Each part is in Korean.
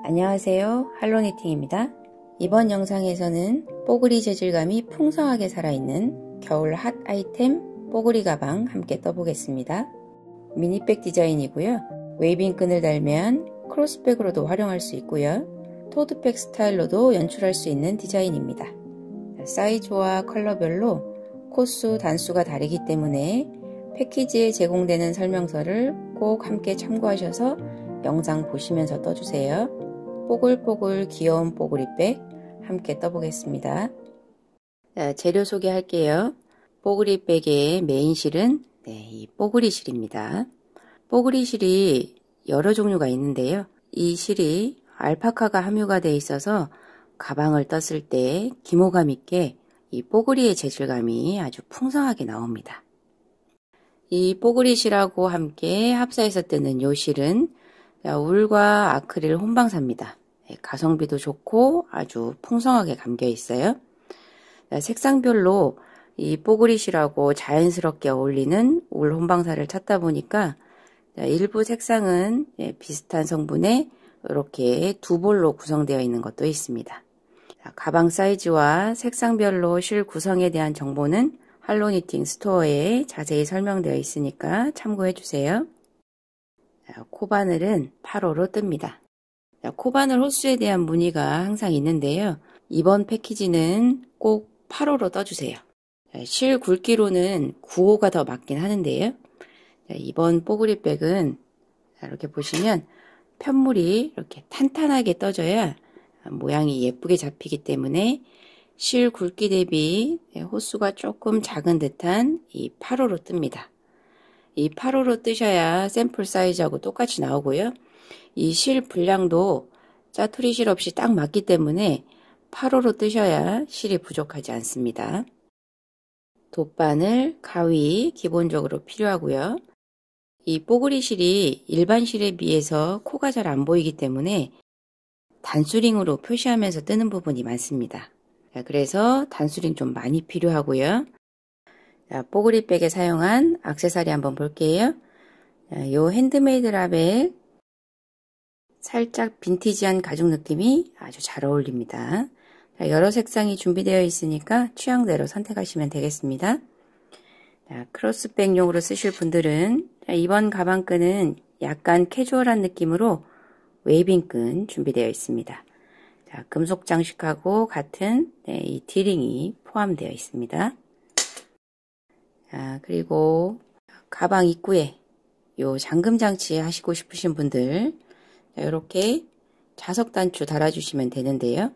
안녕하세요, 할로니팅입니다. 이번 영상에서는 뽀글이 재질감이 풍성하게 살아있는 겨울 핫 아이템 뽀글이 가방 함께 떠보겠습니다. 미니백 디자인이고요. 웨이빙 끈을 달면 크로스백으로도 활용할 수 있고요. 토드백 스타일로도 연출할 수 있는 디자인입니다. 사이즈와 컬러별로 코수, 단수가 다르기 때문에 패키지에 제공되는 설명서를 꼭 함께 참고하셔서 영상 보시면서 떠주세요. 뽀글뽀글 귀여운 뽀글이백 함께 떠보겠습니다. 자, 재료 소개할게요. 뽀글이백의 메인 실은 이 뽀글이 실입니다. 뽀글이 실이 여러 종류가 있는데요. 이 실이 알파카가 함유가 되어 있어서 가방을 떴을 때 기모감 있게 이 뽀글이의 재질감이 아주 풍성하게 나옵니다. 이 뽀글이 실하고 함께 합사해서 뜨는 요 실은 울과 아크릴 혼방사입니다. 가성비도 좋고 아주 풍성하게 감겨 있어요. 색상별로 이 뽀글이 실하고 자연스럽게 어울리는 울 혼방사를 찾다 보니까 일부 색상은 비슷한 성분에 이렇게 두 볼로 구성되어 있는 것도 있습니다. 가방 사이즈와 색상별로 실 구성에 대한 정보는 할로니팅 스토어에 자세히 설명되어 있으니까 참고해 주세요. 코바늘은 8호로 뜹니다. 코바늘 호수에 대한 문의가 항상 있는데요. 이번 패키지는 꼭 8호로 떠주세요. 실 굵기로는 9호가 더 맞긴 하는데요. 이번 뽀글이백은 이렇게 보시면 편물이 이렇게 탄탄하게 떠져야 모양이 예쁘게 잡히기 때문에 실 굵기 대비 호수가 조금 작은 듯한 이 8호로 뜹니다. 이 8호로 뜨셔야 샘플 사이즈하고 똑같이 나오고요. 이 실 분량도 짜투리 실 없이 딱 맞기 때문에 8호로 뜨셔야 실이 부족하지 않습니다. 돗바늘, 가위 기본적으로 필요하고요. 이 뽀글이 실이 일반 실에 비해서 코가 잘 안 보이기 때문에 단수링으로 표시하면서 뜨는 부분이 많습니다. 그래서 단수링 좀 많이 필요하고요. 뽀글이백에 사용한 액세서리 한번 볼게요. 요 핸드메이드 라벨 살짝 빈티지한 가죽 느낌이 아주 잘 어울립니다. 여러 색상이 준비되어 있으니까 취향대로 선택하시면 되겠습니다. 크로스백용으로 쓰실 분들은 이번 가방끈은 약간 캐주얼한 느낌으로 웨이빙끈 준비되어 있습니다. 금속 장식하고 같은 이 디링이 포함되어 있습니다. 그리고 가방 입구에 요 잠금 장치 하시고 싶으신 분들 이렇게 자석 단추 달아주시면 되는데요.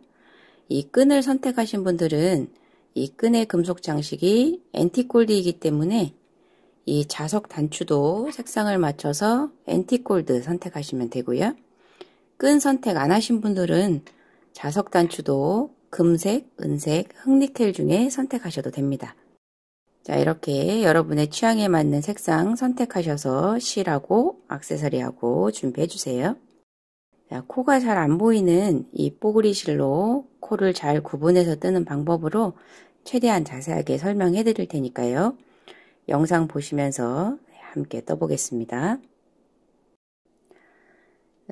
이 끈을 선택하신 분들은 이 끈의 금속 장식이 앤틱골드이기 때문에 이 자석 단추도 색상을 맞춰서 앤틱골드 선택하시면 되고요. 끈 선택 안 하신 분들은 자석 단추도 금색, 은색, 흑니켈 중에 선택하셔도 됩니다. 자, 이렇게 여러분의 취향에 맞는 색상 선택하셔서 실하고 액세서리하고 준비해 주세요. 자, 코가 잘 안 보이는 이 뽀글이 실로 코를 잘 구분해서 뜨는 방법으로 최대한 자세하게 설명해 드릴 테니까요. 영상 보시면서 함께 떠보겠습니다.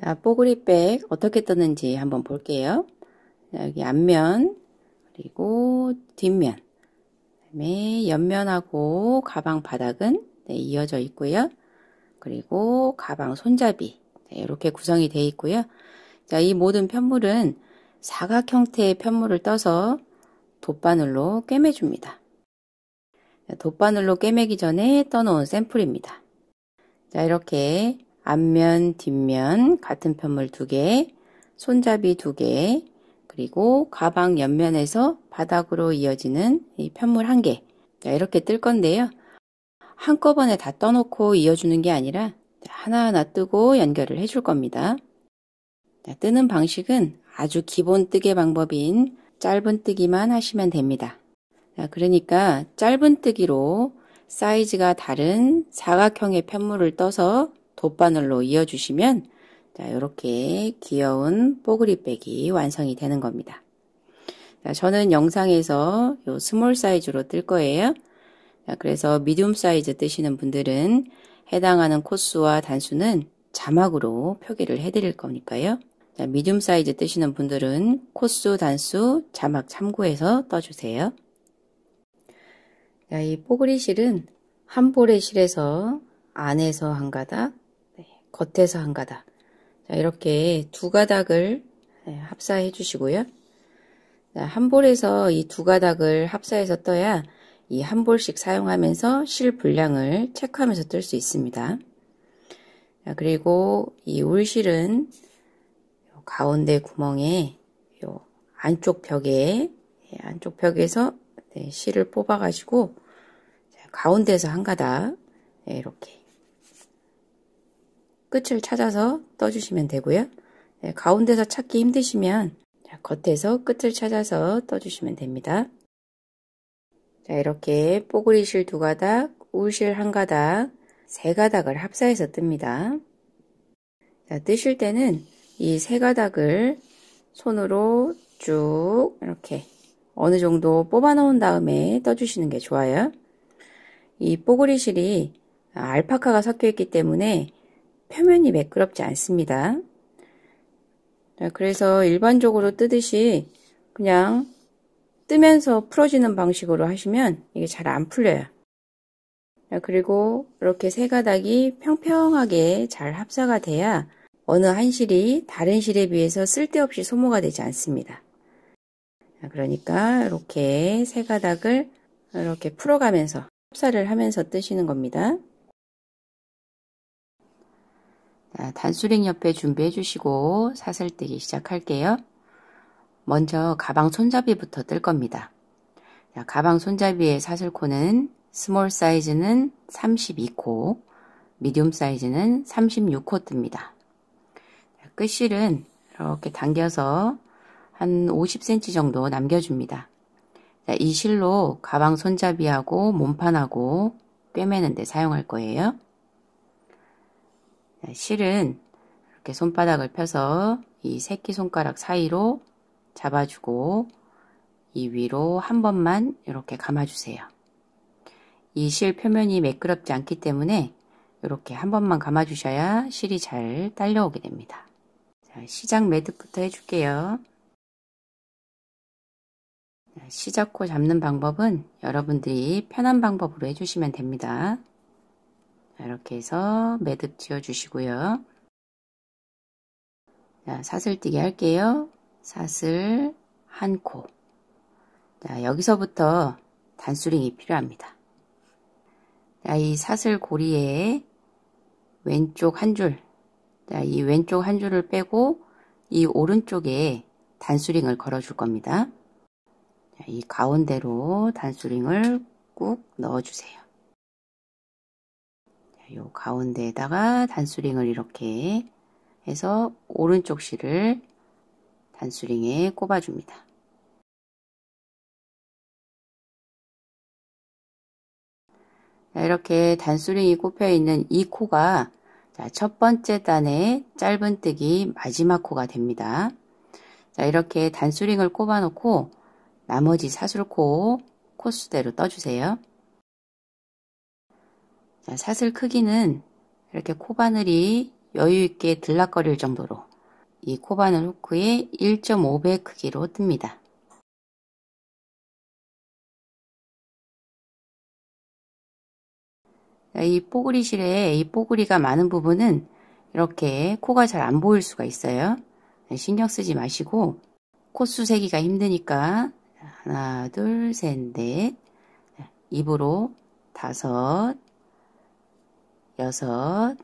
자, 뽀글이백 어떻게 떴는지 한번 볼게요. 자, 여기 앞면 그리고 뒷면 그다음에 옆면하고 가방 바닥은 이어져 있고요. 그리고 가방 손잡이 이렇게 구성이 되어 있고요. 자, 이 모든 편물은 사각 형태의 편물을 떠서 돗바늘로 꿰매줍니다. 돗바늘로 꿰매기 전에 떠놓은 샘플입니다. 자, 이렇게 앞면, 뒷면 같은 편물 2개, 손잡이 2개, 그리고 가방 옆면에서 바닥으로 이어지는 이 편물 1개. 자, 이렇게 뜰 건데요. 한꺼번에 다 떠놓고 이어주는 게 아니라 하나하나 뜨고 연결을 해줄 겁니다. 자, 뜨는 방식은 아주 기본 뜨개 방법인 짧은 뜨기만 하시면 됩니다. 자, 그러니까 짧은 뜨기로 사이즈가 다른 사각형의 편물을 떠서 돗바늘로 이어주시면 자, 이렇게 귀여운 뽀글이백이 완성이 되는 겁니다. 자, 저는 영상에서 요 스몰 사이즈로 뜰 거예요. 자, 그래서 미디움 사이즈 뜨시는 분들은 해당하는 코수와 단수는 자막으로 표기를 해드릴 거니까요. 자, 미디움 사이즈 뜨시는 분들은 코수, 단수, 자막 참고해서 떠주세요. 자, 이 뽀글이 실은 한 볼의 실에서 안에서 한 가닥, 겉에서 한 가닥, 자, 이렇게 두 가닥을 합사해 주시고요. 자, 한 볼에서 이 두 가닥을 합사해서 떠야 이 한 볼씩 사용하면서 실 분량을 체크하면서 뜰 수 있습니다. 자, 그리고 이 울실은 가운데 구멍에 요 안쪽 벽에서 실을 뽑아 가지고 가운데서 한 가닥 이렇게 끝을 찾아서 떠주시면 되고요. 가운데서 찾기 힘드시면 겉에서 끝을 찾아서 떠주시면 됩니다. 자, 이렇게 뽀글이 실 두 가닥, 울실 한 가닥, 세 가닥을 합사해서 뜹니다. 자, 뜨실 때는 이 세 가닥을 손으로 쭉 이렇게 어느 정도 뽑아 놓은 다음에 떠주시는 게 좋아요. 이 뽀글이 실이 알파카가 섞여 있기 때문에 표면이 매끄럽지 않습니다. 자, 그래서 일반적으로 뜨듯이 그냥 뜨면서 풀어지는 방식으로 하시면 이게 잘 안 풀려요. 자, 그리고 이렇게 세 가닥이 평평하게 잘 합사가 돼야 어느 한 실이 다른 실에 비해서 쓸데없이 소모가 되지 않습니다. 자, 그러니까 이렇게 세 가닥을 이렇게 풀어가면서 합사를 하면서 뜨시는 겁니다. 자, 단수링 옆에 준비해 주시고 사슬뜨기 시작할게요. 먼저 가방 손잡이부터 뜰 겁니다. 자, 가방 손잡이의 사슬코는 스몰 사이즈는 32코, 미디움 사이즈는 36코 뜹니다. 자, 끝실은 이렇게 당겨서 한 50cm 정도 남겨줍니다. 자, 이 실로 가방 손잡이하고 몸판하고 꿰매는 데 사용할 거예요. 자, 실은 이렇게 손바닥을 펴서 이 새끼손가락 사이로 잡아주고 이 위로 한 번만 이렇게 감아주세요. 이 실 표면이 매끄럽지 않기 때문에 이렇게 한 번만 감아주셔야 실이 잘 딸려오게 됩니다. 자, 시작 매듭부터 해줄게요. 자, 시작코 잡는 방법은 여러분들이 편한 방법으로 해주시면 됩니다. 자, 이렇게 해서 매듭 지어주시고요. 자, 사슬뜨기 할게요. 사슬 한 코. 자, 여기서부터 단수링이 필요합니다. 자, 이 사슬 고리에 왼쪽 한 줄, 자, 이 왼쪽 한 줄을 빼고 이 오른쪽에 단수링을 걸어 줄 겁니다. 자, 이 가운데로 단수링을 꾹 넣어 주세요. 자, 요 가운데에다가 단수링을 이렇게 해서 오른쪽 실을 단수링에 꼽아 줍니다. 자, 이렇게 단수링이 꼽혀 있는 이 코가 자, 첫 번째 단의 짧은뜨기 마지막 코가 됩니다. 자, 이렇게 단수링을 꼽아 놓고 나머지 사슬코 코수대로 떠주세요. 자, 사슬 크기는 이렇게 코바늘이 여유있게 들락거릴 정도로 이 코바늘 후크의 1.5배 크기로 뜹니다. 이 뽀글이 실에 이 뽀글이가 많은 부분은 이렇게 코가 잘 안 보일 수가 있어요. 신경 쓰지 마시고 코수 세기가 힘드니까 하나, 둘, 셋, 넷, 입으로 5, 6,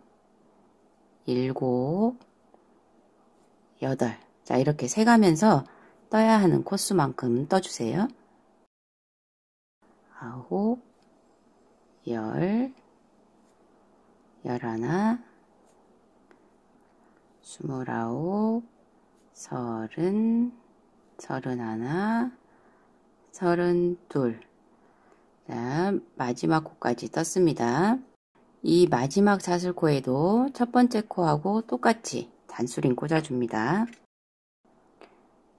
7, 8. 자, 이렇게 세가면서 떠야 하는 코수만큼 떠주세요. 9, 10, 11, 29, 30, 31, 32. 자, 마지막 코까지 떴습니다. 이 마지막 사슬코에도 첫 번째 코하고 똑같이 단수링 꽂아줍니다.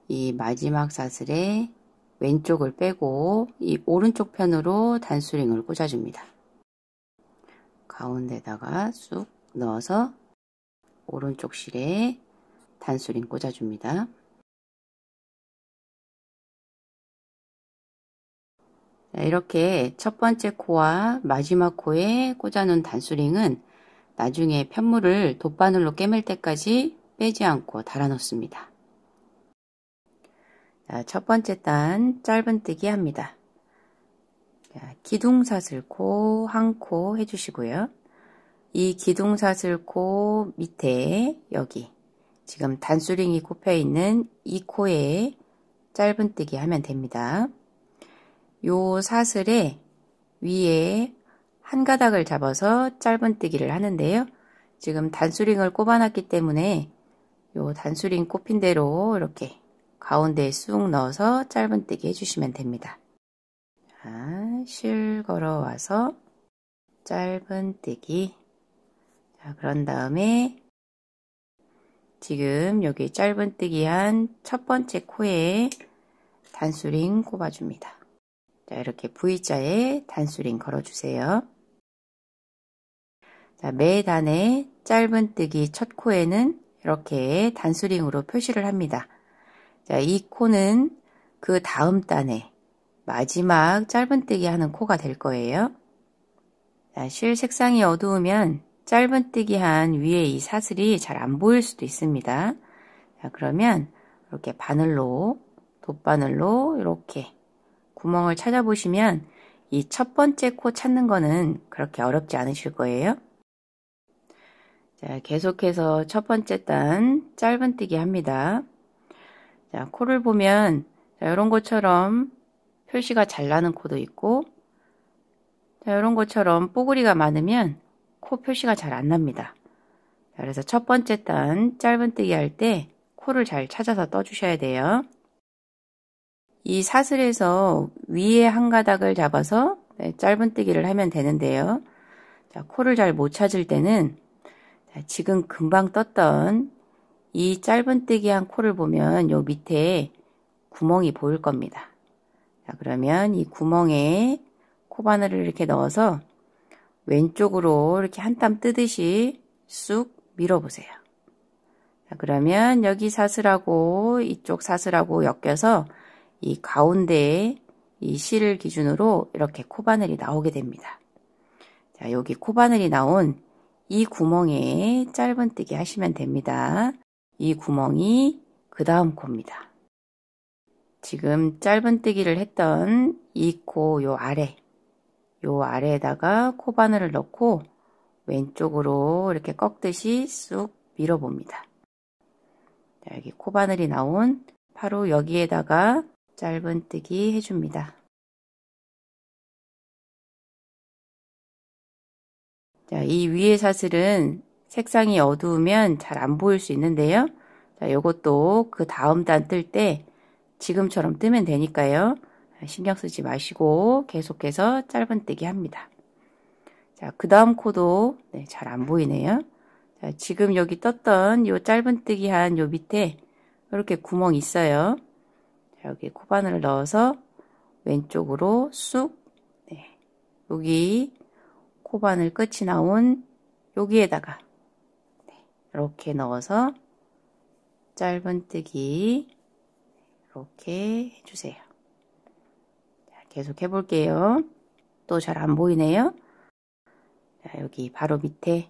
이 마지막 사슬에 왼쪽을 빼고 이 오른쪽 편으로 단수링을 꽂아줍니다. 가운데다가 쑥 넣어서 오른쪽 실에 단수링 꽂아줍니다. 자, 이렇게 첫 번째 코와 마지막 코에 꽂아놓은 단수링은 나중에 편물을 돗바늘로 꿰맬 때까지 빼지 않고 달아 놓습니다. 자, 첫 번째 단 짧은뜨기 합니다. 자, 기둥사슬코 한 코 해주시고요. 이 기둥사슬코 밑에 여기 지금 단수링이 꼽혀 있는 이 코에 짧은뜨기 하면 됩니다. 요 사슬에 위에 한 가닥을 잡아서 짧은뜨기를 하는데요. 지금 단수링을 꼽아놨기 때문에 요 단수링 꼽힌 대로 이렇게 가운데에 쑥 넣어서 짧은뜨기 해주시면 됩니다. 자, 실 걸어와서 짧은뜨기. 자, 그런 다음에 지금 여기 짧은뜨기 한 첫 번째 코에 단수링 꼽아줍니다. 자, 이렇게 V자에 단수링 걸어주세요. 자, 매 단에 짧은뜨기 첫 코에는 이렇게 단수링으로 표시를 합니다. 자, 이 코는 그 다음 단에 마지막 짧은뜨기 하는 코가 될 거예요. 자, 실 색상이 어두우면 짧은뜨기 한 위에 이 사슬이 잘 안 보일 수도 있습니다. 자, 그러면 이렇게 바늘로, 돗바늘로 이렇게 구멍을 찾아보시면 이 첫 번째 코 찾는 거는 그렇게 어렵지 않으실 거예요. 자, 계속해서 첫 번째 단 짧은뜨기 합니다. 자, 코를 보면 자, 이런 것처럼 표시가 잘 나는 코도 있고 자, 이런 것처럼 뽀글이가 많으면 코 표시가 잘 안 납니다. 자, 그래서 첫 번째 단 짧은뜨기 할 때 코를 잘 찾아서 떠주셔야 돼요. 이 사슬에서 위에 한 가닥을 잡아서 짧은뜨기를 하면 되는데요. 자, 코를 잘 못 찾을 때는 자, 지금 금방 떴던 이 짧은뜨기 한 코를 보면 요 밑에 구멍이 보일 겁니다. 자, 그러면 이 구멍에 코바늘을 이렇게 넣어서 왼쪽으로 이렇게 한 땀 뜨듯이 쑥 밀어보세요. 자, 그러면 여기 사슬하고 이쪽 사슬하고 엮여서 이 가운데에 이 실을 기준으로 이렇게 코바늘이 나오게 됩니다. 자, 여기 코바늘이 나온 이 구멍에 짧은뜨기 하시면 됩니다. 이 구멍이 그 다음 코입니다. 지금 짧은뜨기를 했던 이 코 요 아래에다가 코바늘을 넣고 왼쪽으로 이렇게 꺾듯이 쑥 밀어봅니다. 자, 여기 코바늘이 나온 바로 여기에다가 짧은뜨기 해줍니다. 자, 이 위에 사슬은 색상이 어두우면 잘 안 보일 수 있는데요. 자, 이것도 그 다음 단 뜰 때 지금처럼 뜨면 되니까요. 신경 쓰지 마시고 계속해서 짧은뜨기 합니다. 자, 그 다음 코도 잘 안 보이네요. 자, 지금 여기 떴던 요 짧은뜨기 한 요 밑에 이렇게 구멍이 있어요. 자, 여기 코바늘을 넣어서 왼쪽으로 쑥, 여기 코바늘 끝이 나온 여기에다가 이렇게 넣어서 짧은뜨기 이렇게 해주세요. 자, 계속 해볼게요. 또 잘 안 보이네요. 자, 여기 바로 밑에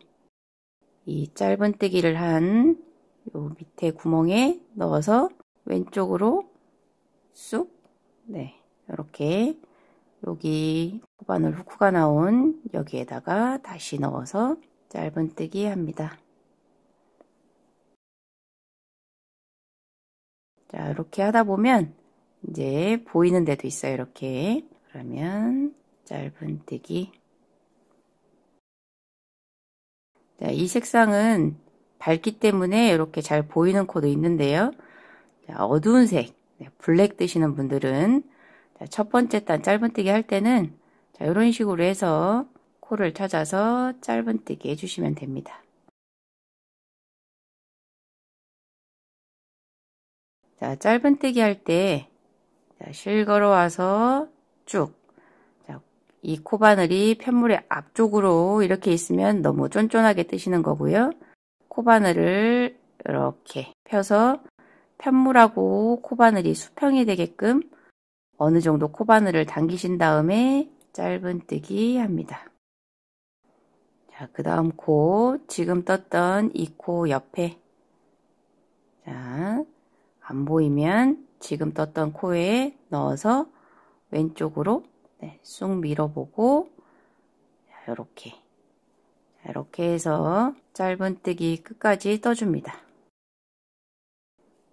이 짧은뜨기를 한 요 밑에 구멍에 넣어서 왼쪽으로 쑥, 이렇게 여기 코바늘 후크가 나온 여기에다가 다시 넣어서 짧은뜨기 합니다. 자, 이렇게 하다 보면 이제 보이는 데도 있어요. 이렇게. 그러면 짧은뜨기. 자, 이 색상은 밝기 때문에 이렇게 잘 보이는 코도 있는데요. 자, 어두운 색, 블랙 뜨시는 분들은 자, 첫 번째 단 짧은뜨기 할 때는 자, 이런 식으로 해서 코를 찾아서 짧은뜨기 해주시면 됩니다. 자, 짧은뜨기 할 때 실 걸어와서 쭉. 자, 이 코바늘이 편물의 앞쪽으로 이렇게 있으면 너무 쫀쫀하게 뜨시는 거고요. 코바늘을 이렇게 펴서 편물하고 코바늘이 수평이 되게끔 어느 정도 코바늘을 당기신 다음에 짧은뜨기 합니다. 자, 그 다음 코, 지금 떴던 이 코 옆에, 자, 안 보이면 지금 떴던 코에 넣어서 왼쪽으로 쑥 밀어보고, 자, 이렇게 해서 짧은뜨기 끝까지 떠줍니다.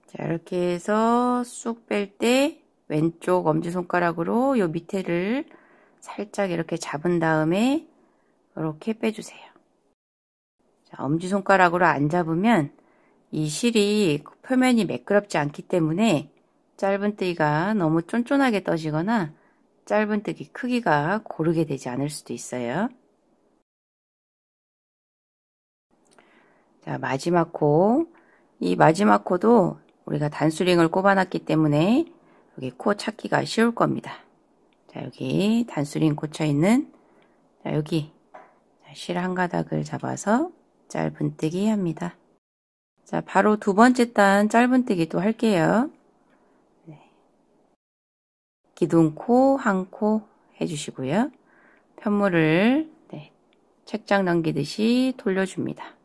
자, 이렇게 해서 쑥 뺄 때 왼쪽 엄지손가락으로 요 밑에를 살짝 이렇게 잡은 다음에 이렇게 빼주세요. 자, 엄지손가락으로 안 잡으면 이 실이 표면이 매끄럽지 않기 때문에 짧은뜨기가 너무 쫀쫀하게 떠지거나 짧은뜨기 크기가 고르게 되지 않을 수도 있어요. 자, 마지막 코. 이 마지막 코도 우리가 단수링을 꼽아놨기 때문에 여기 코 찾기가 쉬울 겁니다. 자, 여기 단수링 꽂혀있는, 자, 여기 실 한 가닥을 잡아서 짧은뜨기 합니다. 자, 바로 두 번째 단 짧은뜨기 또 할게요. 기둥코, 한 코 해주시고요. 편물을 책장 넘기듯이 돌려줍니다.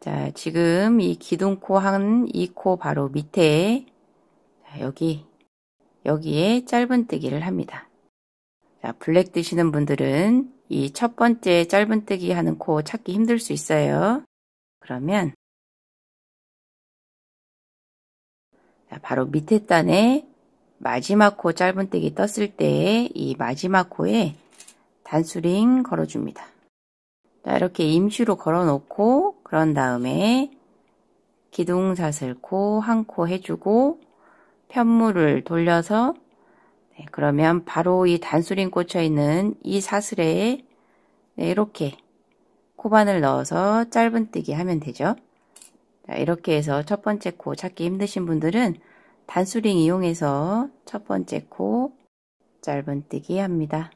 자, 지금 이 기둥코 한 이 코 바로 밑에, 자, 여기에 짧은뜨기를 합니다. 자, 블랙 드시는 분들은 이 첫 번째 짧은뜨기 하는 코 찾기 힘들 수 있어요. 그러면 자, 바로 밑에 단에 마지막 코 짧은뜨기 떴을 때 이 마지막 코에 단수링 걸어줍니다. 자, 이렇게 임시로 걸어놓고 그런 다음에 기둥사슬코 한 코 해주고 편물을 돌려서 그러면 바로 이 단수링 꽂혀있는 이 사슬에 이렇게 코바늘 넣어서 짧은뜨기 하면 되죠. 자, 이렇게 해서 첫 번째 코 찾기 힘드신 분들은 단수링 이용해서 첫 번째 코 짧은뜨기 합니다.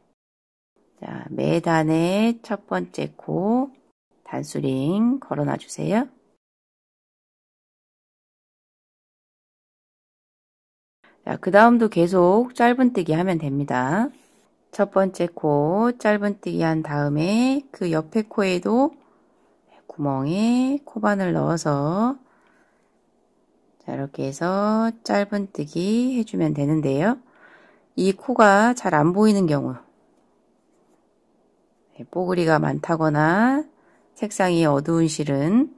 자, 매 단에 첫 번째 코 단수링 걸어놔 주세요. 자, 그 다음도 계속 짧은뜨기 하면 됩니다. 첫 번째 코 짧은뜨기 한 다음에 그 옆에 코에도 구멍에 코바늘 넣어서 자, 이렇게 해서 짧은뜨기 해주면 되는데요. 이 코가 잘 안 보이는 경우, 뽀글이가 많다거나 색상이 어두운 실은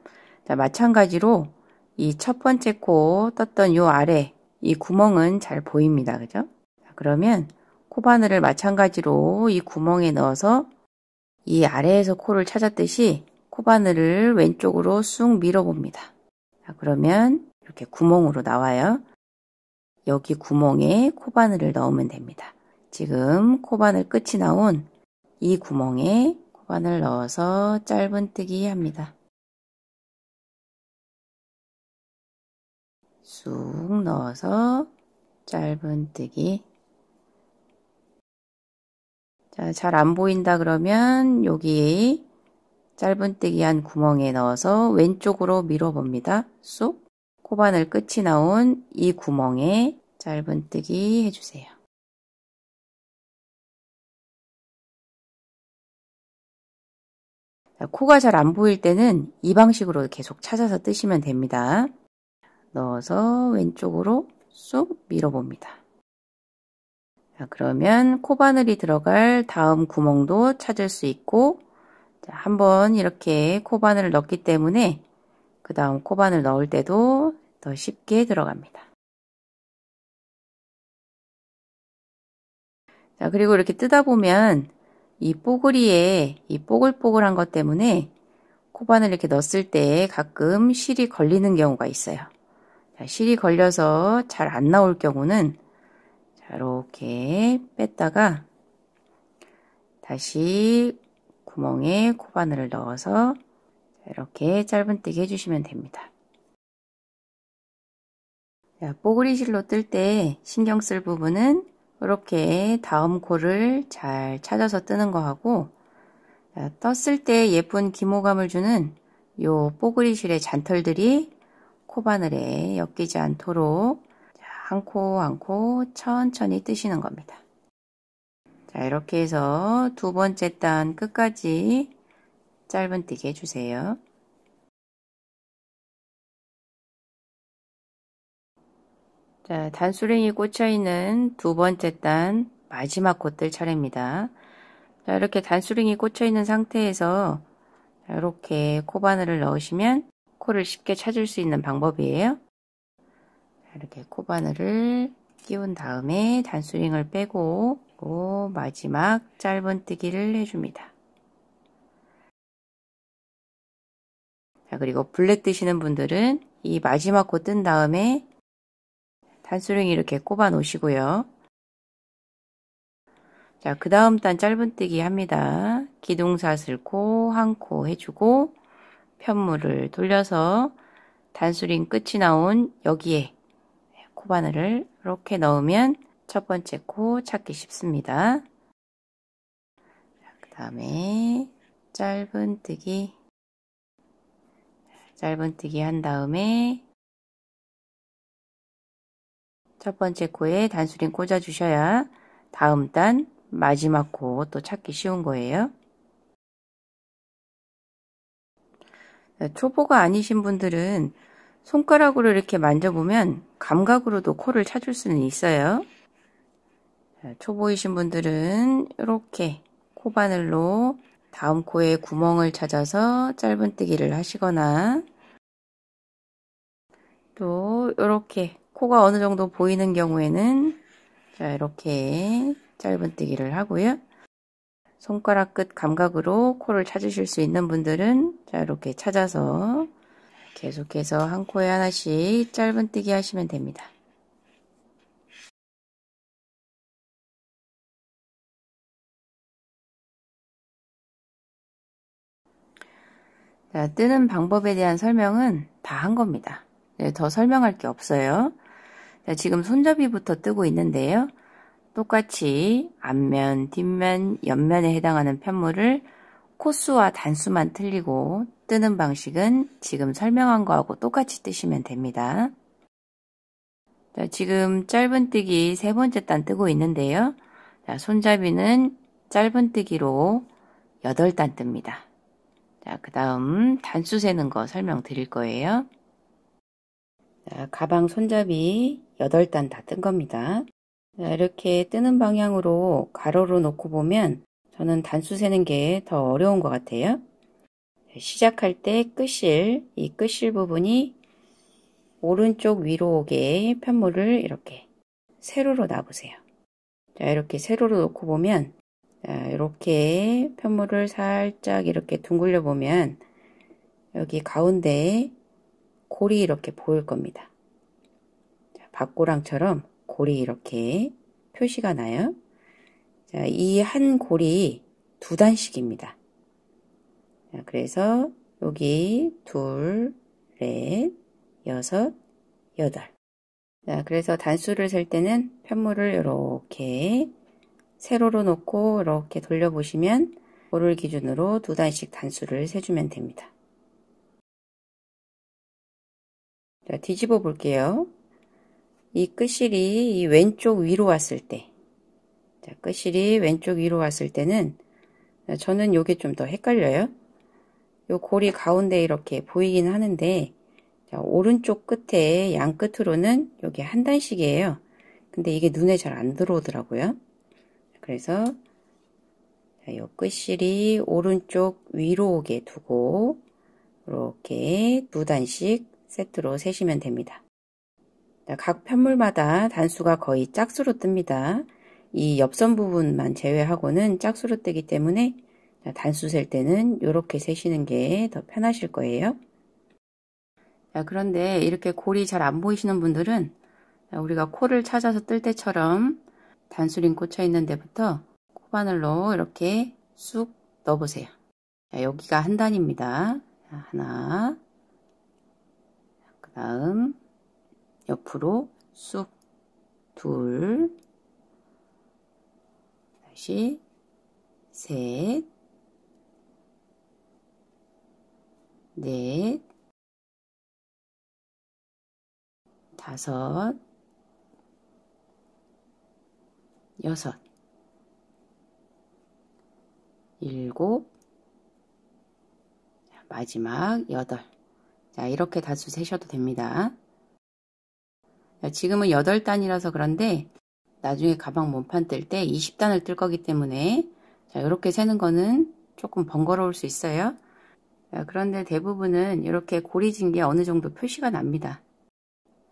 자, 마찬가지로 이 첫 번째 코 떴던 요 아래 이 구멍은 잘 보입니다. 그죠? 자, 그러면 코바늘을 마찬가지로 이 구멍에 넣어서 이 아래에서 코를 찾았듯이 코바늘을 왼쪽으로 쑥 밀어봅니다. 자, 그러면 이렇게 구멍으로 나와요. 여기 구멍에 코바늘을 넣으면 됩니다. 지금 코바늘 끝이 나온 이 구멍에 코바늘 넣어서 짧은뜨기 합니다. 쑥 넣어서 짧은뜨기. 자, 잘 안 보인다 그러면 여기 짧은뜨기 한 구멍에 넣어서 왼쪽으로 밀어봅니다. 쑥. 코바늘 끝이 나온 이 구멍에 짧은뜨기 해주세요. 자, 코가 잘 안 보일 때는 이 방식으로 계속 찾아서 뜨시면 됩니다. 넣어서 왼쪽으로 쑥 밀어봅니다. 자, 그러면 코바늘이 들어갈 다음 구멍도 찾을 수 있고, 자, 한번 이렇게 코바늘을 넣기 때문에 그 다음 코바늘 넣을 때도 더 쉽게 들어갑니다. 자, 그리고 이렇게 뜯다 보면 이 뽀글이에 이 뽀글뽀글한 것 때문에 코바늘 이렇게 넣었을 때 가끔 실이 걸리는 경우가 있어요. 자, 실이 걸려서 잘 안 나올 경우는 자, 이렇게 뺐다가 다시 구멍에 코바늘을 넣어서 이렇게 짧은뜨기 해주시면 됩니다. 자, 뽀글이 실로 뜰 때 신경 쓸 부분은 이렇게 다음 코를 잘 찾아서 뜨는 거 하고, 자, 떴을 때 예쁜 기모감을 주는 요 뽀글이실의 잔털들이 코바늘에 엮이지 않도록 한 코 한 코 천천히 뜨시는 겁니다. 자, 이렇게 해서 두 번째 단 끝까지 짧은뜨기 해주세요. 자, 단수랭이 꽂혀있는 두 번째 단 마지막 코 뜰 차례입니다. 자, 이렇게 단수랭이 꽂혀있는 상태에서 이렇게 코바늘을 넣으시면 코를 쉽게 찾을 수 있는 방법이에요. 자, 이렇게 코바늘을 끼운 다음에 단수링을 빼고 마지막 짧은뜨기를 해줍니다. 자, 그리고 블랙 뜨시는 분들은 이 마지막 코 뜬 다음에 단수링 이렇게 꼽아 놓으시고요. 자, 그 다음 단 짧은뜨기 합니다. 기둥사슬 코 한 코 해주고 편물을 돌려서 단수링 끝이 나온 여기에 코바늘을 이렇게 넣으면 첫 번째 코 찾기 쉽습니다. 그 다음에 짧은뜨기 한 다음에 첫 번째 코에 단수링 꽂아 주셔야 다음 단 마지막 코 또 찾기 쉬운 거예요. 초보가 아니신 분들은 손가락으로 이렇게 만져보면 감각으로도 코를 찾을 수는 있어요. 초보이신 분들은 이렇게 코바늘로 다음 코에 구멍을 찾아서 짧은뜨기를 하시거나 또 이렇게 코가 어느 정도 보이는 경우에는 자, 이렇게 짧은뜨기를 하고요. 손가락 끝 감각으로 코를 찾으실 수 있는 분들은 자, 이렇게 찾아서 계속해서 한 코에 하나씩 짧은뜨기 하시면 됩니다. 자, 뜨는 방법에 대한 설명은 다 한 겁니다. 네, 더 설명할 게 없어요. 자, 지금 손잡이부터 뜨고 있는데요. 똑같이 앞면, 뒷면, 옆면에 해당하는 편물을 코수와 단수만 틀리고 뜨는 방식은 지금 설명한 거하고 똑같이 뜨시면 됩니다. 자, 지금 짧은뜨기 세 번째 단 뜨고 있는데요. 자, 손잡이는 짧은뜨기로 8단 뜹니다. 자, 그 다음 단수 세는 거 설명드릴 거예요. 자, 가방 손잡이 8단 다 뜬 겁니다. 자, 이렇게 뜨는 방향으로 가로로 놓고 보면 저는 단수 세는 게 더 어려운 것 같아요. 시작할 때 끝실, 이 끝실 부분이 오른쪽 위로 오게 편물을 이렇게 세로로 놔보세요. 자, 이렇게 세로로 놓고 보면 자, 이렇게 편물을 살짝 이렇게 둥글려 보면 여기 가운데에 골이 이렇게 보일 겁니다. 자, 박고랑처럼 골이 이렇게 표시가 나요. 자, 이 한 골이 2단씩입니다. 자, 그래서 여기 2, 넷, 6, 8. 자, 그래서 단수를 셀 때는 편물을 이렇게 세로로 놓고 이렇게 돌려보시면 골을 기준으로 2단씩 단수를 세주면 됩니다. 자, 뒤집어 볼게요. 이 끝실이 이 왼쪽 위로 왔을 때, 자, 끝실이 왼쪽 위로 왔을 때는 저는 요게 좀 더 헷갈려요. 요 골이 가운데 이렇게 보이긴 하는데 자, 오른쪽 끝에 양 끝으로는 여기 한 단씩이에요. 근데 이게 눈에 잘 안 들어오더라고요. 그래서 요 끝실이 오른쪽 위로 오게 두고 이렇게 2단씩 세트로 세시면 됩니다. 자, 각 편물마다 단수가 거의 짝수로 뜹니다. 이 옆선 부분만 제외하고는 짝수로 뜨기 때문에 단수 셀 때는 이렇게 세시는 게 더 편하실 거예요. 자, 그런데 이렇게 골이 잘 안 보이시는 분들은 우리가 코를 찾아서 뜰 때처럼 단수링 꽂혀 있는 데부터 코바늘로 이렇게 쑥 넣어보세요. 자, 여기가 한 단입니다. 자, 하나, 그 다음 옆으로 쑥, 둘, 다시 셋, 넷, 다섯, 여섯, 일곱, 마지막 여덟. 자, 이렇게 단수 세셔도 됩니다. 자, 지금은 8단이라서 그런데 나중에 가방 몸판 뜰 때 20단을 뜰 거기 때문에 자, 이렇게 세는 거는 조금 번거로울 수 있어요. 자, 그런데 대부분은 이렇게 고리진 게 어느 정도 표시가 납니다.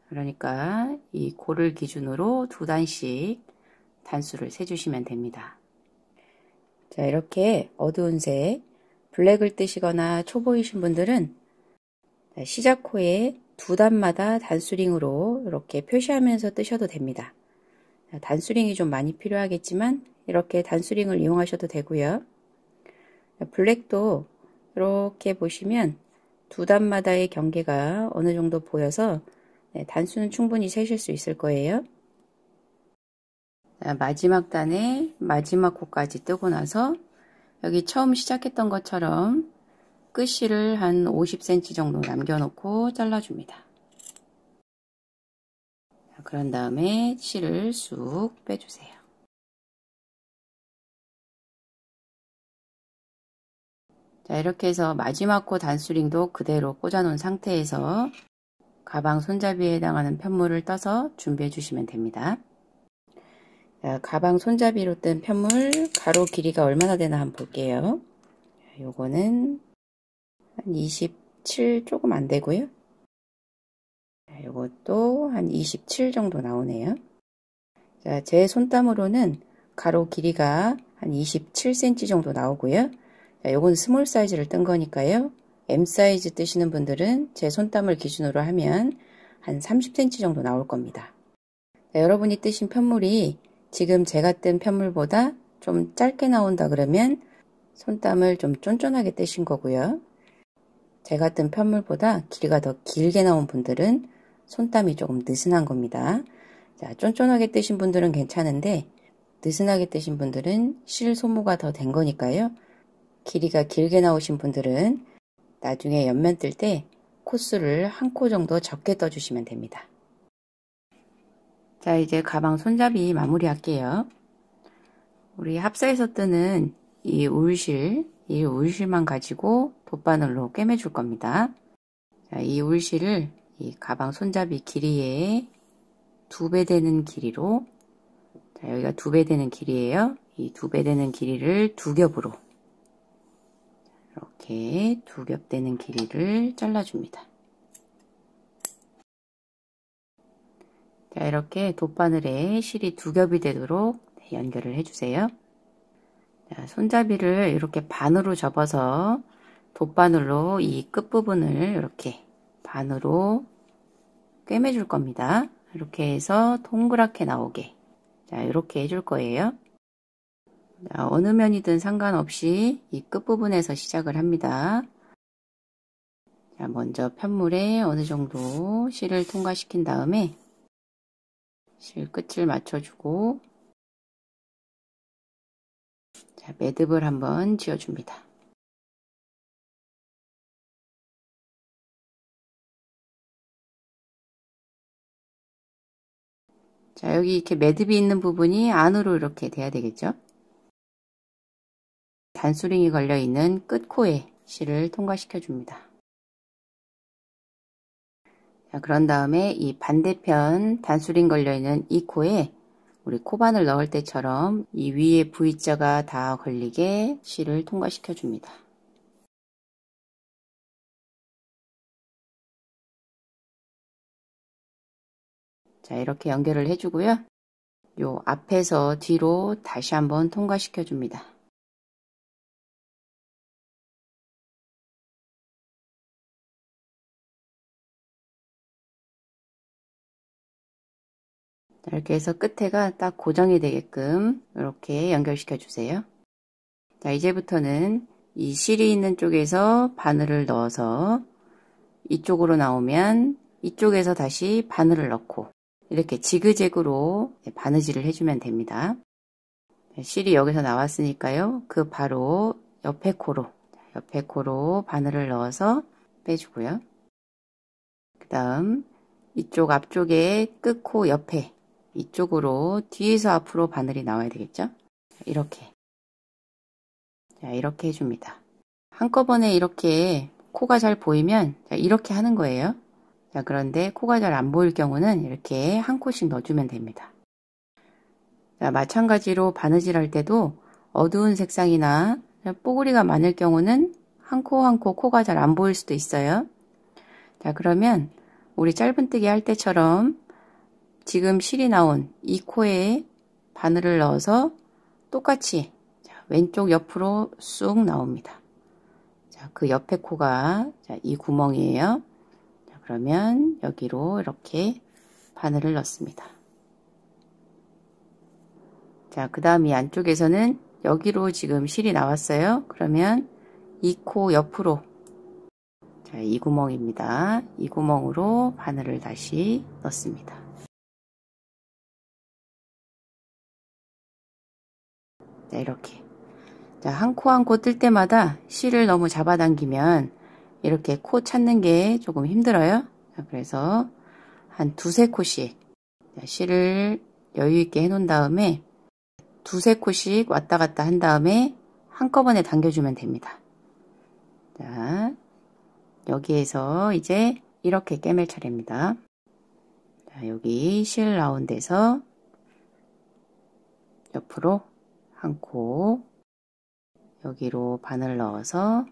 그러니까 이 고를 기준으로 2단씩 단수를 세주시면 됩니다. 자, 이렇게 어두운 색, 블랙을 뜨시거나 초보이신 분들은 시작 호에 2단마다 단수링으로 이렇게 표시하면서 뜨셔도 됩니다. 단수링이 좀 많이 필요하겠지만 이렇게 단수링을 이용하셔도 되고요. 블랙도 이렇게 보시면 2단마다의 경계가 어느 정도 보여서 단수는 충분히 세실 수 있을 거예요. 마지막 단에 마지막 코까지 뜨고 나서 여기 처음 시작했던 것처럼 끝실을 한 50cm 정도 남겨놓고 잘라줍니다. 그런 다음에 실을 쑥 빼주세요. 자, 이렇게 해서 마지막 코 단수링도 그대로 꽂아놓은 상태에서 가방 손잡이에 해당하는 편물을 떠서 준비해 주시면 됩니다. 자, 가방 손잡이로 뜬 편물 가로 길이가 얼마나 되나 한번 볼게요. 요거는 한 27 조금 안 되고요. 요것도 한 27 정도 나오네요. 자, 제 손땀으로는 가로 길이가 한 27cm 정도 나오고요. 자, 요건 스몰 사이즈를 뜬 거니까요. M 사이즈 뜨시는 분들은 제 손땀을 기준으로 하면 한 30cm 정도 나올 겁니다. 자, 여러분이 뜨신 편물이 지금 제가 뜬 편물보다 좀 짧게 나온다 그러면 손땀을 좀 쫀쫀하게 뜨신 거고요. 제가 뜬 편물보다 길이가 더 길게 나온 분들은 손땀이 조금 느슨한 겁니다. 자, 쫀쫀하게 뜨신 분들은 괜찮은데 느슨하게 뜨신 분들은 실 소모가 더 된 거니까요. 길이가 길게 나오신 분들은 나중에 옆면 뜰 때 코수를 한 코 정도 적게 떠주시면 됩니다. 자, 이제 가방 손잡이 마무리 할게요. 우리 합사에서 뜨는 이 울실만 가지고 돗바늘로 꿰매줄 겁니다. 자, 이 울실을 이 가방 손잡이 길이에 2배 되는 길이로, 자, 여기가 2배 되는 길이에요. 이 2배 되는 길이를 2겹으로 이렇게 2겹 되는 길이를 잘라줍니다. 자, 이렇게 돗바늘에 실이 2겹이 되도록 연결을 해주세요. 자, 손잡이를 이렇게 반으로 접어서 돗바늘로 이 끝부분을 이렇게 반으로 꿰매줄 겁니다. 이렇게 해서 동그랗게 나오게. 자, 이렇게 해줄 거예요. 자, 어느 면이든 상관없이 이 끝부분에서 시작을 합니다. 자, 먼저 편물에 어느 정도 실을 통과시킨 다음에 실 끝을 맞춰주고, 자, 매듭을 한번 지어줍니다. 자, 여기 이렇게 매듭이 있는 부분이 안으로 이렇게 돼야 되겠죠? 단수링이 걸려있는 끝코에 실을 통과시켜 줍니다. 자, 그런 다음에 이 반대편 단수링 걸려있는 이 코에 우리 코바늘 넣을 때처럼 이 위에 V자가 다 걸리게 실을 통과시켜 줍니다. 자, 이렇게 연결을 해주고요. 요 앞에서 뒤로 다시 한번 통과시켜 줍니다. 이렇게 해서 끝에가 딱 고정이 되게끔 이렇게 연결시켜 주세요. 자, 이제부터는 이 실이 있는 쪽에서 바늘을 넣어서 이쪽으로 나오면 이쪽에서 다시 바늘을 넣고 이렇게 지그재그로 바느질을 해주면 됩니다. 실이 여기서 나왔으니까요. 그 바로 옆에 코로 바늘을 넣어서 빼주고요. 그 다음 이쪽 앞쪽에 끝 코 옆에 이쪽으로 뒤에서 앞으로 바늘이 나와야 되겠죠? 이렇게. 자, 이렇게 해줍니다. 한꺼번에 이렇게 코가 잘 보이면 이렇게 하는 거예요. 자, 그런데 코가 잘 안 보일 경우는 이렇게 한 코씩 넣어주면 됩니다. 자, 마찬가지로 바느질 할 때도 어두운 색상이나 뽀글이가 많을 경우는 한 코 한 코 코가 잘 안 보일 수도 있어요. 자, 그러면 우리 짧은뜨기 할 때처럼 지금 실이 나온 이 코에 바늘을 넣어서 똑같이 왼쪽 옆으로 쑥 나옵니다. 자, 그 옆에 코가 이 구멍이에요. 자, 그러면 여기로 이렇게 바늘을 넣습니다. 자, 그 다음 이 안쪽에서는 여기로 지금 실이 나왔어요. 그러면 이 코 옆으로, 자, 이 구멍입니다. 이 구멍으로 바늘을 다시 넣습니다. 자, 이렇게. 자, 한 코 한 코 뜰 때마다 실을 너무 잡아당기면 이렇게 코 찾는 게 조금 힘들어요. 자, 그래서 한 두세 코씩 실을 여유 있게 해 놓은 다음에 두세 코씩 왔다 갔다 한 다음에 한꺼번에 당겨주면 됩니다. 자, 여기에서 이제 이렇게 꿰맬 차례입니다. 자, 여기 실 나온 데서 옆으로 한 코, 여기로 바늘 넣어서,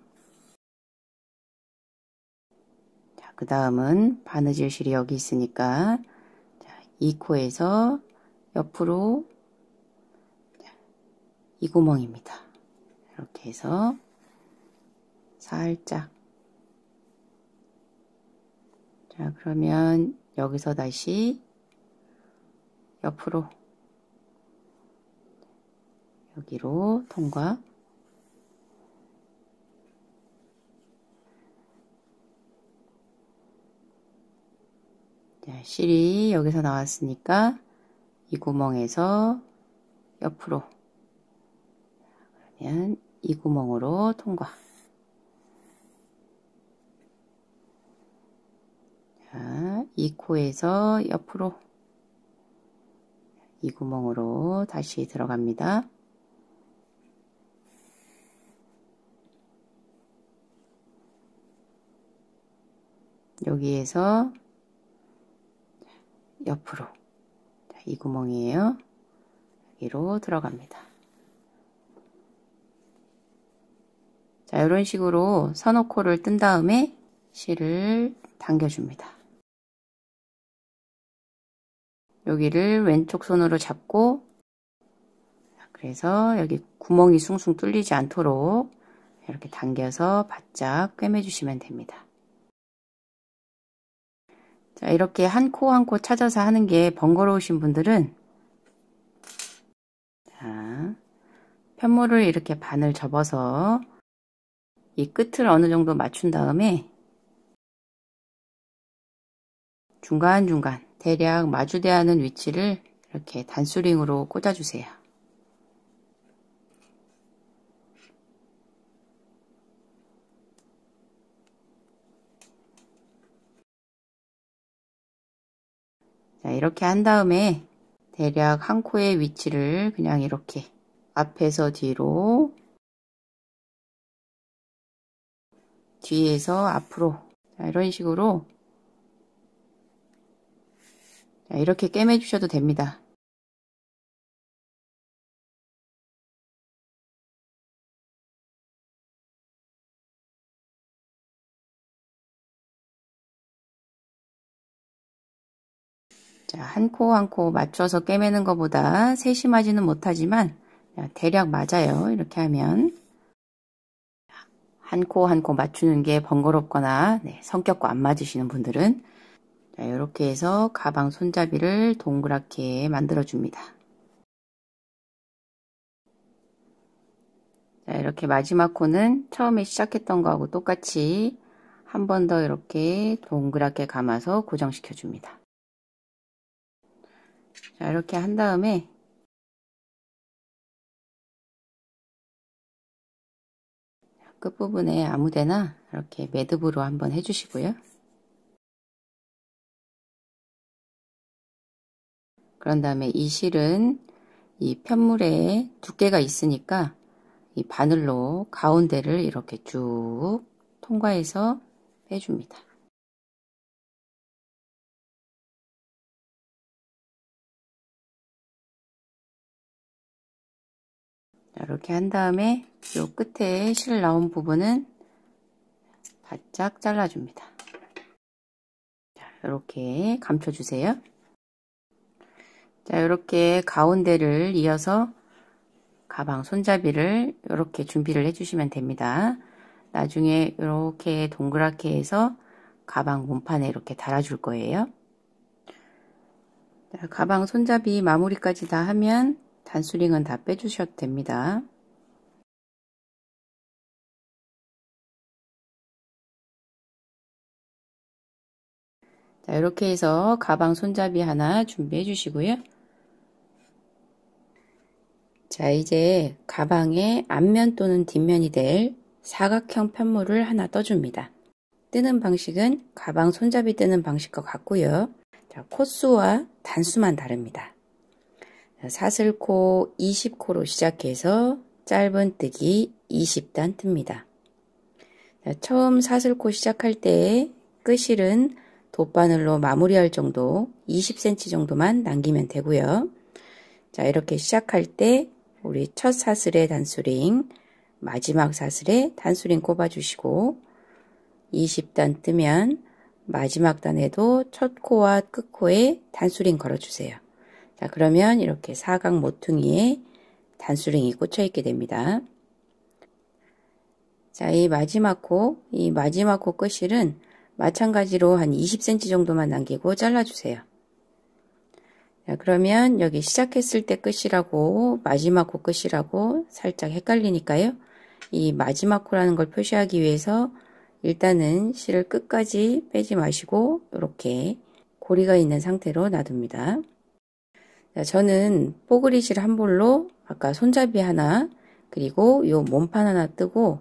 자, 그 다음은 바느질 실이 여기 있으니까 자, 이 코에서 옆으로, 자, 이 구멍입니다. 이렇게 해서 살짝. 자, 그러면 여기서 다시 옆으로 여기로 통과. 자, 실이 여기서 나왔으니까 이 구멍에서 옆으로, 그러면 이 구멍으로 통과. 자, 이 코에서 옆으로 이 구멍으로 다시 들어갑니다. 여기에서 옆으로, 자, 이 구멍이에요. 여기로 들어갑니다. 자, 이런 식으로 선호코를 뜬 다음에 실을 당겨줍니다. 여기를 왼쪽 손으로 잡고, 그래서 여기 구멍이 숭숭 뚫리지 않도록 이렇게 당겨서 바짝 꿰매주시면 됩니다. 자, 이렇게 한 코 한 코 찾아서 하는 게 번거로우신 분들은, 자, 편물을 이렇게 반을 접어서 이 끝을 어느 정도 맞춘 다음에 중간중간 대략 마주대하는 위치를 이렇게 단수링으로 꽂아주세요. 자, 이렇게 한 다음에 대략 한 코의 위치를 그냥 이렇게 앞에서 뒤로, 뒤에서 앞으로, 자, 이런 식으로, 자, 이렇게 꿰매 주셔도 됩니다. 자, 한 코 한 코 맞춰서 꿰매는 것보다 세심하지는 못하지만 대략 맞아요. 이렇게 하면 한 코 한 코 맞추는 게 번거롭거나 성격과 안 맞으시는 분들은, 자, 이렇게 해서 가방 손잡이를 동그랗게 만들어 줍니다. 자, 이렇게 마지막 코는 처음에 시작했던 거하고 똑같이 한 번 더 이렇게 동그랗게 감아서 고정시켜 줍니다. 자, 이렇게 한 다음에 끝부분에 아무데나 이렇게 매듭으로 한번 해주시고요. 그런 다음에 이 실은 이 편물에 두께가 있으니까 이 바늘로 가운데를 이렇게 쭉 통과해서 빼줍니다. 이렇게 한 다음에 요 끝에 실 나온 부분은 바짝 잘라줍니다. 이렇게 감춰주세요. 자, 이렇게 가운데를 이어서 가방 손잡이를 이렇게 준비를 해주시면 됩니다. 나중에 이렇게 동그랗게 해서 가방 몸판에 이렇게 달아줄 거예요. 자, 가방 손잡이 마무리까지 다 하면 단수링은 다 빼주셔도 됩니다. 자, 이렇게 해서 가방 손잡이 하나 준비해 주시고요. 자, 이제 가방의 앞면 또는 뒷면이 될 사각형 편물을 하나 떠줍니다. 뜨는 방식은 가방 손잡이 뜨는 방식과 같고요. 자, 코수와 단수만 다릅니다. 자, 사슬코 20코로 시작해서 짧은 뜨기 20단 뜹니다. 자, 처음 사슬코 시작할 때 끝실은 돗바늘로 마무리할 정도 20cm 정도만 남기면 되고요. 자, 이렇게 시작할 때 우리 첫 사슬에 단수링, 마지막 사슬에 단수링 꼽아주시고 20단 뜨면 마지막 단에도 첫 코와 끝 코에 단수링 걸어주세요. 자, 그러면 이렇게 사각 모퉁이에 단수링이 꽂혀 있게 됩니다. 자, 이 마지막 코 끝실은 마찬가지로 한 20cm 정도만 남기고 잘라주세요. 자, 그러면 여기 시작했을 때 끝이라고 마지막 코 끝이라고 살짝 헷갈리니까요. 이 마지막 코라는 걸 표시하기 위해서 일단은 실을 끝까지 빼지 마시고 이렇게 고리가 있는 상태로 놔둡니다. 자, 저는 뽀글이 실 한 볼로 아까 손잡이 하나 그리고 요 몸판 하나 뜨고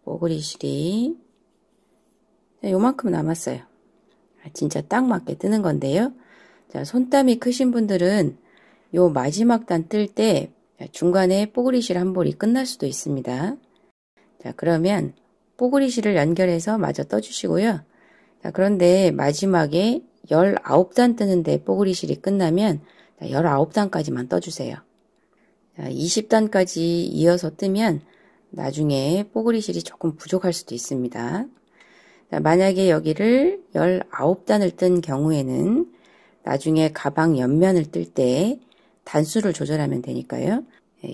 뽀글이 실이 요만큼 남았어요. 진짜 딱 맞게 뜨는 건데요. 자, 손땀이 크신 분들은 요 마지막 단 뜰 때 중간에 뽀글이 실 한 볼이 끝날 수도 있습니다. 자, 그러면 뽀글이 실을 연결해서 마저 떠주시고요. 자, 그런데 마지막에 19단 뜨는데 뽀글이 실이 끝나면 19단까지만 떠주세요. 자, 20단까지 이어서 뜨면 나중에 뽀글이 실이 조금 부족할 수도 있습니다. 자, 만약에 여기를 19단을 뜬 경우에는 나중에 가방 옆면을 뜰 때 단수를 조절하면 되니까요.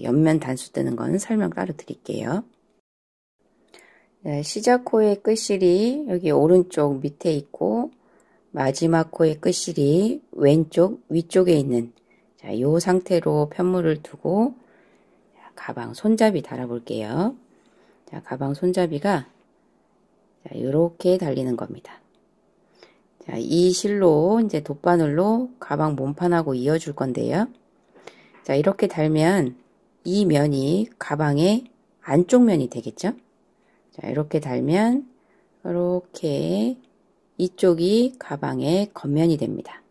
옆면 단수 뜨는 건 설명 따로 드릴게요. 네, 시작 코의 끝실이 여기 오른쪽 밑에 있고 마지막 코의 끝실이 왼쪽 위쪽에 있는 자, 요 상태로 편물을 두고 가방 손잡이 달아 볼게요. 자, 가방 손잡이가 자, 이렇게 달리는 겁니다. 자, 이 실로 이제 돗바늘로 가방 몸판하고 이어줄 건데요. 자, 이렇게 달면 이 면이 가방의 안쪽 면이 되겠죠? 자, 이렇게 달면 이렇게 이쪽이 가방의 겉면이 됩니다.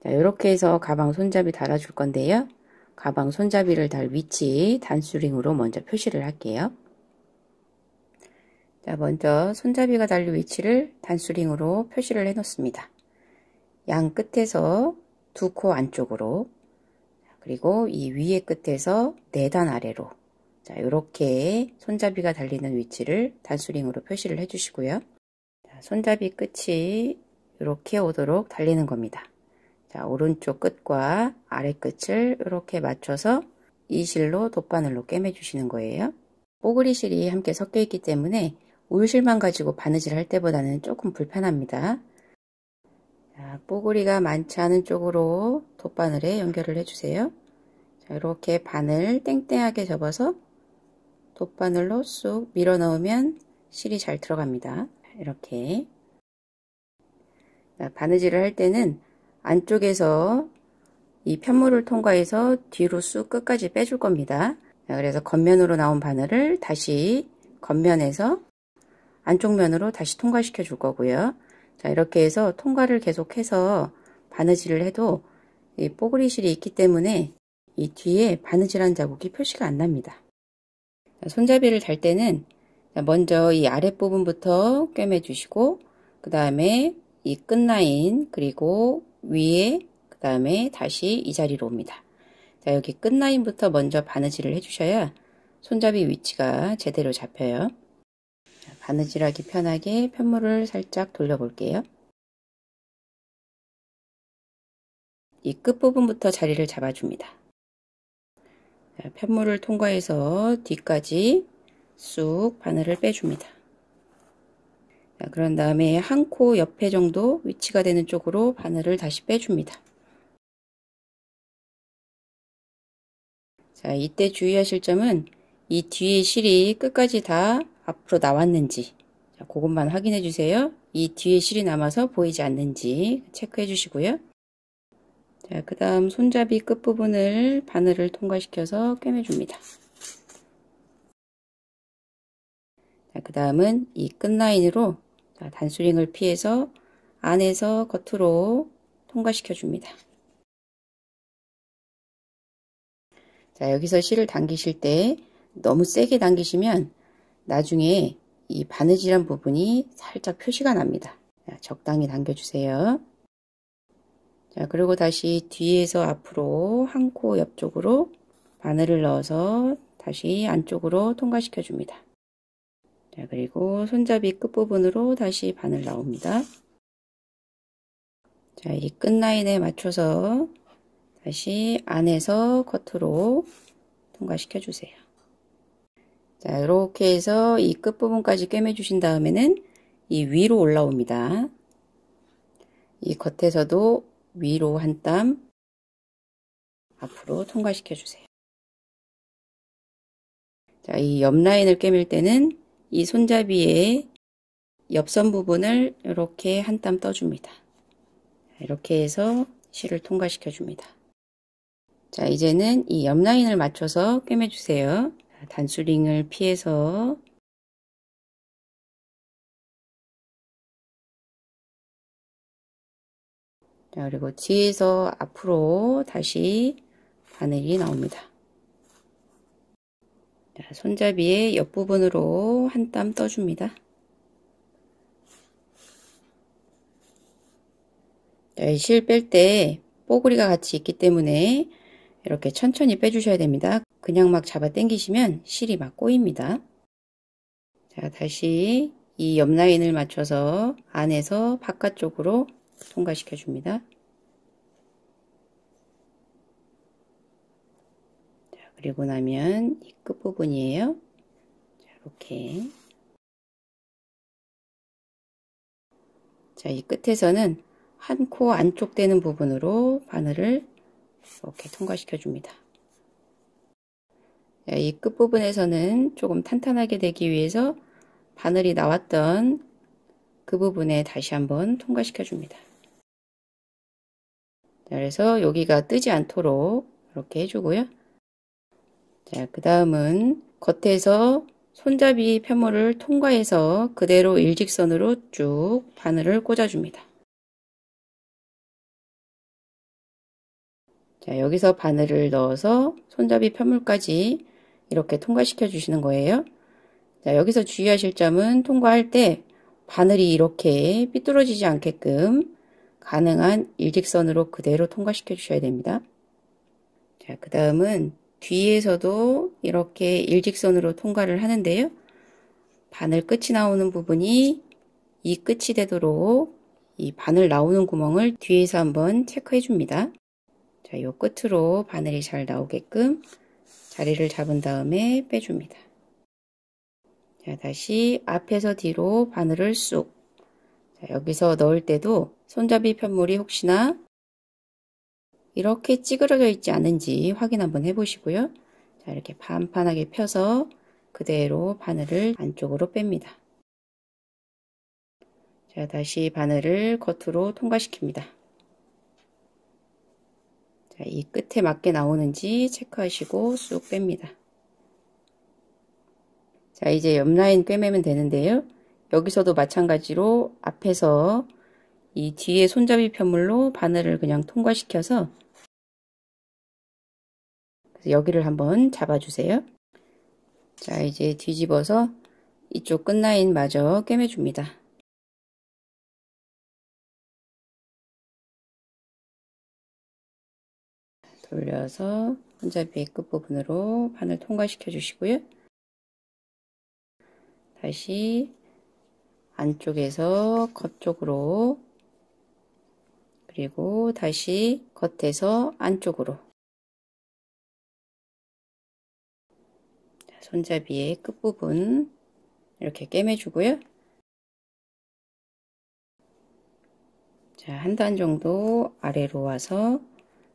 자, 이렇게 해서 가방 손잡이 달아줄 건데요. 가방 손잡이를 달 위치 단수링으로 먼저 표시를 할게요. 자, 먼저 손잡이가 달릴 위치를 단수링으로 표시를 해 놓습니다. 양 끝에서 두 코 안쪽으로 그리고 이 위에 끝에서 4단 아래로 자, 이렇게 손잡이가 달리는 위치를 단수링으로 표시를 해 주시고요. 자, 손잡이 끝이 이렇게 오도록 달리는 겁니다. 자, 오른쪽 끝과 아래 끝을 이렇게 맞춰서 이 실로 돗바늘로 꿰매 주시는 거예요. 뽀글이 실이 함께 섞여 있기 때문에 울실만 가지고 바느질 할 때보다는 조금 불편합니다. 자, 뽀글이가 많지 않은 쪽으로 돗바늘에 연결을 해주세요. 자, 이렇게 바늘 땡땡하게 접어서 돗바늘로 쑥 밀어 넣으면 실이 잘 들어갑니다. 이렇게 자, 바느질을 할 때는 안쪽에서 이 편물을 통과해서 뒤로 쑥 끝까지 빼줄 겁니다. 그래서 겉면으로 나온 바늘을 다시 겉면에서 안쪽 면으로 다시 통과시켜 줄 거고요. 자, 이렇게 해서 통과를 계속해서 바느질을 해도 이 뽀글이 실이 있기 때문에 이 뒤에 바느질한 자국이 표시가 안 납니다. 자, 손잡이를 달 때는 먼저 이 아랫부분부터 꿰매 주시고 그 다음에 이 끝라인 그리고 위에 그 다음에 다시 이 자리로 옵니다. 자, 여기 끝라인부터 먼저 바느질을 해주셔야 손잡이 위치가 제대로 잡혀요. 자, 바느질하기 편하게 편물을 살짝 돌려볼게요. 이 끝부분부터 자리를 잡아줍니다. 자, 편물을 통과해서 뒤까지 쑥 바늘을 빼줍니다. 자, 그런 다음에 한 코 옆에 정도 위치가 되는 쪽으로 바늘을 다시 빼줍니다. 자, 이때 주의하실 점은 이 뒤에 실이 끝까지 다 앞으로 나왔는지, 자, 그것만 확인해 주세요. 이 뒤에 실이 남아서 보이지 않는지 체크해 주시고요. 자, 그 다음 손잡이 끝부분을 바늘을 통과시켜서 꿰매줍니다. 자, 그 다음은 이 끝라인으로 단수링을 피해서 안에서 겉으로 통과시켜 줍니다. 자, 여기서 실을 당기실 때 너무 세게 당기시면 나중에 이 바느질한 부분이 살짝 표시가 납니다. 자, 적당히 당겨주세요. 자, 그리고 다시 뒤에서 앞으로 한 코 옆쪽으로 바늘을 넣어서 다시 안쪽으로 통과시켜 줍니다. 자, 그리고 손잡이 끝부분으로 다시 바늘 나옵니다. 자, 이 끝라인에 맞춰서 다시 안에서 겉으로 통과시켜 주세요. 자, 이렇게 해서 이 끝부분까지 꿰매 주신 다음에는 이 위로 올라옵니다. 이 겉에서도 위로 한 땀 앞으로 통과시켜 주세요. 자, 이 옆 라인을 꿰맬 때는 이 손잡이의 옆선 부분을 이렇게 한 땀 떠줍니다. 이렇게 해서 실을 통과시켜 줍니다. 자, 이제는 이 옆 라인을 맞춰서 꿰매 주세요. 단수링을 피해서 자, 그리고 뒤에서 앞으로 다시 바늘이 나옵니다. 자, 손잡이의 옆부분으로 한 땀 떠줍니다. 실 뺄 때 뽀글이가 같이 있기 때문에 이렇게 천천히 빼주셔야 됩니다. 그냥 막 잡아 당기시면 실이 막 꼬입니다. 자, 다시 이 옆 라인을 맞춰서 안에서 바깥쪽으로 통과시켜 줍니다. 자, 그리고 나면 이 끝부분이에요. 자, 이렇게. 자, 이 끝에서는 한 코 안쪽 되는 부분으로 바늘을 이렇게 통과시켜 줍니다. 자, 이 끝부분에서는 조금 탄탄하게 되기 위해서 바늘이 나왔던 그 부분에 다시 한번 통과시켜 줍니다. 자, 그래서 여기가 뜨지 않도록 이렇게 해주고요. 자, 그 다음은 겉에서 손잡이 편물을 통과해서 그대로 일직선으로 쭉 바늘을 꽂아줍니다. 자, 여기서 바늘을 넣어서 손잡이 편물까지 이렇게 통과시켜 주시는 거예요. 자, 여기서 주의하실 점은 통과할 때 바늘이 이렇게 삐뚤어지지 않게끔 가능한 일직선으로 그대로 통과시켜 주셔야 됩니다. 자, 그 다음은 뒤에서도 이렇게 일직선으로 통과를 하는데요. 바늘 끝이 나오는 부분이 이 끝이 되도록 이 바늘 나오는 구멍을 뒤에서 한번 체크해 줍니다. 자, 요 끝으로 바늘이 잘 나오게끔 자리를 잡은 다음에 빼줍니다. 자, 다시 앞에서 뒤로 바늘을 쑥. 자, 여기서 넣을 때도 손잡이 편물이 혹시나 이렇게 찌그러져 있지 않은지 확인 한번 해보시고요. 자, 이렇게 판판하게 펴서 그대로 바늘을 안쪽으로 뺍니다. 자, 다시 바늘을 겉으로 통과시킵니다. 자, 이 끝에 맞게 나오는지 체크하시고 쑥 뺍니다. 자, 이제 옆 라인 꿰매면 되는데요. 여기서도 마찬가지로 앞에서 이 뒤에 손잡이 편물로 바늘을 그냥 통과시켜서 여기를 한번 잡아주세요. 자, 이제 뒤집어서 이쪽 끝라인 마저 꿰매줍니다. 돌려서 손잡이의 끝부분으로 바늘 통과시켜 주시고요. 다시 안쪽에서 겉쪽으로, 그리고 다시 겉에서 안쪽으로. 손잡이의 끝부분 이렇게 꿰매주고요. 자, 한 단 정도 아래로 와서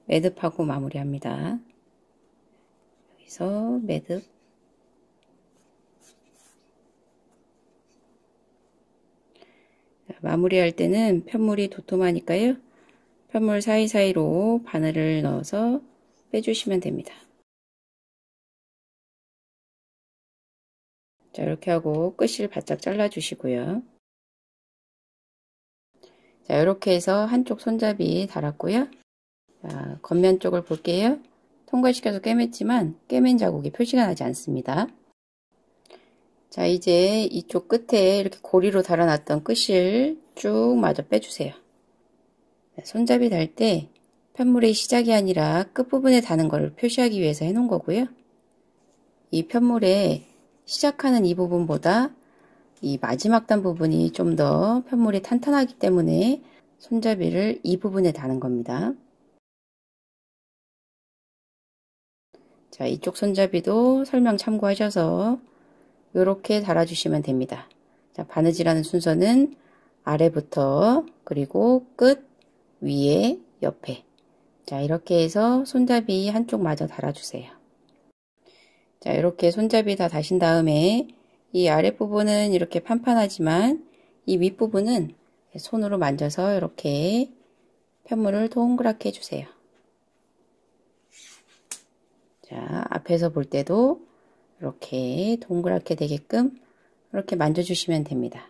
매듭하고 마무리합니다. 여기서 매듭. 마무리할 때는 편물이 도톰하니까요. 편물 사이사이로 바늘을 넣어서 빼주시면 됩니다. 자, 이렇게 하고 끝을 바짝 잘라 주시고요. 자, 이렇게 해서 한쪽 손잡이 달았고요. 자, 겉면 쪽을 볼게요. 통과시켜서 꿰맸지만 꿰맨 자국이 표시가 나지 않습니다. 자, 이제 이쪽 끝에 이렇게 고리로 달아놨던 끝을 쭉 마저 빼주세요. 손잡이 달 때 편물의 시작이 아니라 끝부분에 다는 것을 표시하기 위해서 해놓은 거고요. 이 편물의 시작하는 이 부분보다 이 마지막 단 부분이 좀 더 편물이 탄탄하기 때문에 손잡이를 이 부분에 다는 겁니다. 자, 이쪽 손잡이도 설명 참고하셔서 이렇게 달아주시면 됩니다. 자, 바느질하는 순서는 아래부터, 그리고 끝, 위에, 옆에. 자, 이렇게 해서 손잡이 한쪽 마저 달아주세요. 자, 이렇게 손잡이 다 다신 다음에 이 아랫부분은 이렇게 판판하지만 이 윗부분은 손으로 만져서 이렇게 편물을 동그랗게 해주세요. 자, 앞에서 볼 때도 이렇게 동그랗게 되게끔 이렇게 만져주시면 됩니다.